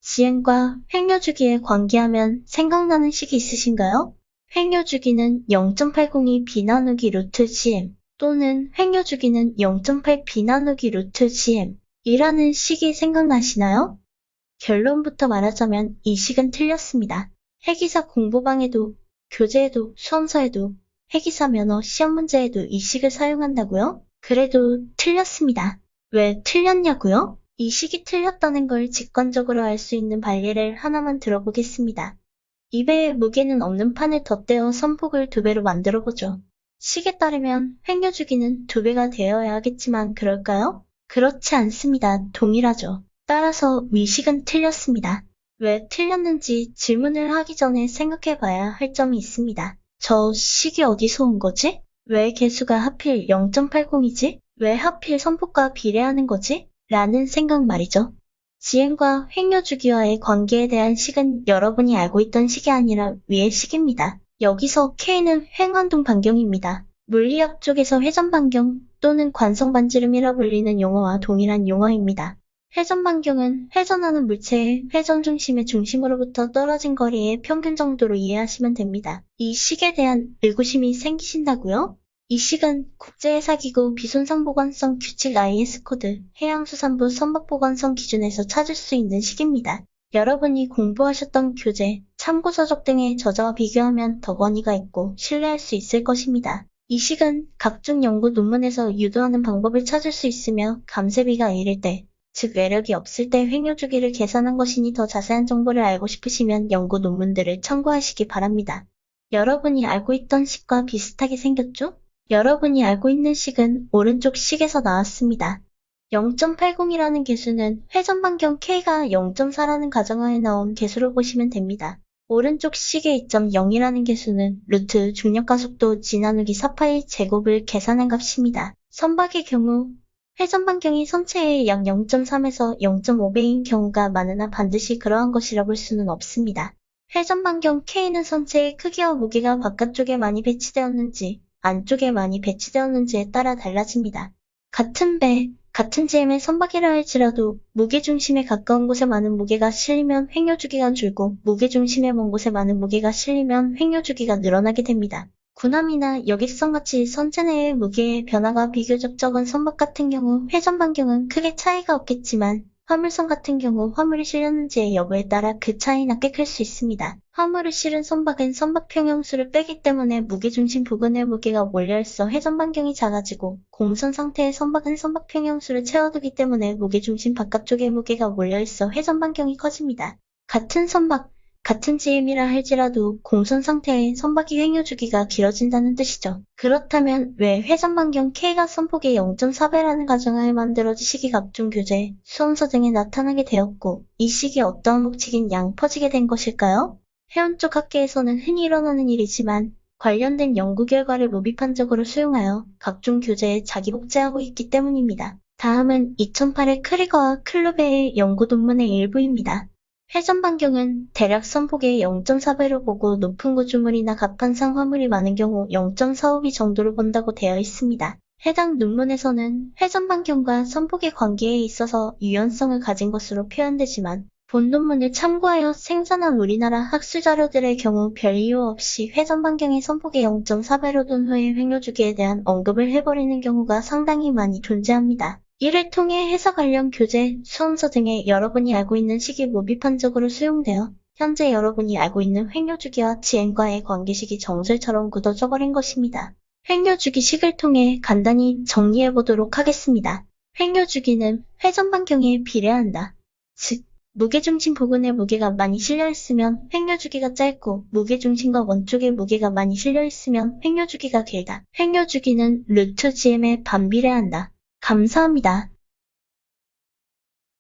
지행과 횡료주기에 관계하면 생각나는 식이 있으신가요? 횡료주기는 0.802 b 나누기 루트 gm 또는 횡료주기는 0.8 b 나누기 루트 gm 이라는 식이 생각나시나요? 결론부터 말하자면 이 식은 틀렸습니다. 회계사 공부방에도, 교재에도, 수험서에도, 회계사 면허 시험 문제에도 이 식을 사용한다고요? 그래도 틀렸습니다. 왜 틀렸냐고요? 이 식이 틀렸다는 걸 직관적으로 알 수 있는 반례를 하나만 들어보겠습니다. 2배의 무게는 없는 판을 덧대어 선폭을 2배로 만들어보죠. 식에 따르면 횡료주기는 2배가 되어야 하겠지만 그럴까요? 그렇지 않습니다. 동일하죠. 따라서 위식은 틀렸습니다. 왜 틀렸는지 질문을 하기 전에 생각해봐야 할 점이 있습니다. 저 식이 어디서 온 거지? 왜 개수가 하필 0.80이지? 왜 하필 선폭과 비례하는 거지? 라는 생각 말이죠. 지행과 횡료주기와의 관계에 대한 식은 여러분이 알고 있던 식이 아니라 위의 식입니다. 여기서 K는 횡완동 반경입니다. 물리학 쪽에서 회전 반경 또는 관성 반지름이라 불리는 용어와 동일한 용어입니다. 회전 반경은 회전하는 물체의 회전 중심의 중심으로부터 떨어진 거리의 평균 정도로 이해하시면 됩니다. 이 식에 대한 의구심이 생기신다고요? 이 식은 국제해사기구 비손상보관성 규칙 IS 코드 해양수산부 선박보관성 기준에서 찾을 수 있는 식입니다. 여러분이 공부하셨던 교재, 참고서적 등의 저자와 비교하면 더 권위가 있고 신뢰할 수 있을 것입니다. 이 식은 각종 연구 논문에서 유도하는 방법을 찾을 수 있으며 감세비가 이를 때, 즉 외력이 없을 때 횡료주기를 계산한 것이니 더 자세한 정보를 알고 싶으시면 연구 논문들을 참고하시기 바랍니다. 여러분이 알고 있던 식과 비슷하게 생겼죠? 여러분이 알고 있는 식은 오른쪽 식에서 나왔습니다. 0.80이라는 개수는 회전 반경 K가 0.4라는 가정하에 나온 개수로 보시면 됩니다. 오른쪽 식의 2.0이라는 개수는 루트 중력가속도 g 나누기 4파이 제곱을 계산한 값입니다. 선박의 경우 회전 반경이 선체의 약 0.3에서 0.5배인 경우가 많으나 반드시 그러한 것이라 볼 수는 없습니다. 회전 반경 K는 선체의 크기와 무게가 바깥쪽에 많이 배치되었는지 안쪽에 많이 배치되었는지에 따라 달라집니다. 같은 배, 같은 gm의 선박이라 할지라도 무게중심에 가까운 곳에 많은 무게가 실리면 횡료주기가 줄고 무게중심에 먼 곳에 많은 무게가 실리면 횡료주기가 늘어나게 됩니다. 군함이나 여객선같이 선체 내의 무게의 변화가 비교적 적은 선박 같은 경우 회전 반경은 크게 차이가 없겠지만 화물선 같은 경우 화물이 실렸는지의 여부에 따라 그 차이나 꽤 클 수 있습니다. 화물을 실은 선박은 선박 평형수를 빼기 때문에 무게중심 부근의 무게가 몰려있어 회전 반경이 작아지고 공선 상태의 선박은 선박 평형수를 채워두기 때문에 무게중심 바깥쪽의 무게가 몰려있어 회전 반경이 커집니다. 같은 선박, 같은 gm이라 할지라도 공선 상태의 선박이 횡료주기가 길어진다는 뜻이죠. 그렇다면 왜 회전 반경 K가 선폭의 0.4배라는 가정하에 만들어진 식이 각종 교재, 수험서 등에 나타나게 되었고 이 식이 어떠한 법칙인 양 퍼지게 된 것일까요? 해운 쪽 학계에서는 흔히 일어나는 일이지만 관련된 연구 결과를 무비판적으로 수용하여 각종 교재에 자기 복제하고 있기 때문입니다. 다음은 2008의 크리거와 클루베의 연구 논문의 일부입니다. 회전 반경은 대략 선폭의 0.4배로 보고 높은 구조물이나 갑판상 화물이 많은 경우 0.45b 정도로 본다고 되어 있습니다. 해당 논문에서는 회전 반경과 선폭의 관계에 있어서 유연성을 가진 것으로 표현되지만 본 논문을 참고하여 생산한 우리나라 학술자료들의 경우 별 이유 없이 회전 반경의 선폭의 0.4배로 둔 후에 횡료주기에 대한 언급을 해버리는 경우가 상당히 많이 존재합니다. 이를 통해 해서 관련 교재, 수험서 등에 여러분이 알고 있는 식이 무비판적으로 수용되어 현재 여러분이 알고 있는 횡료주기와 지행과의 관계식이 정설처럼 굳어져 버린 것입니다. 횡료주기 식을 통해 간단히 정리해보도록 하겠습니다. 횡료주기는 회전 반경에 비례한다. 즉, 무게중심 부근에 무게가 많이 실려있으면 횡료주기가 짧고 무게중심과 원쪽에 무게가 많이 실려있으면 횡료주기가 길다. 횡료주기는 루트 gm에 반비례한다. 감사합니다.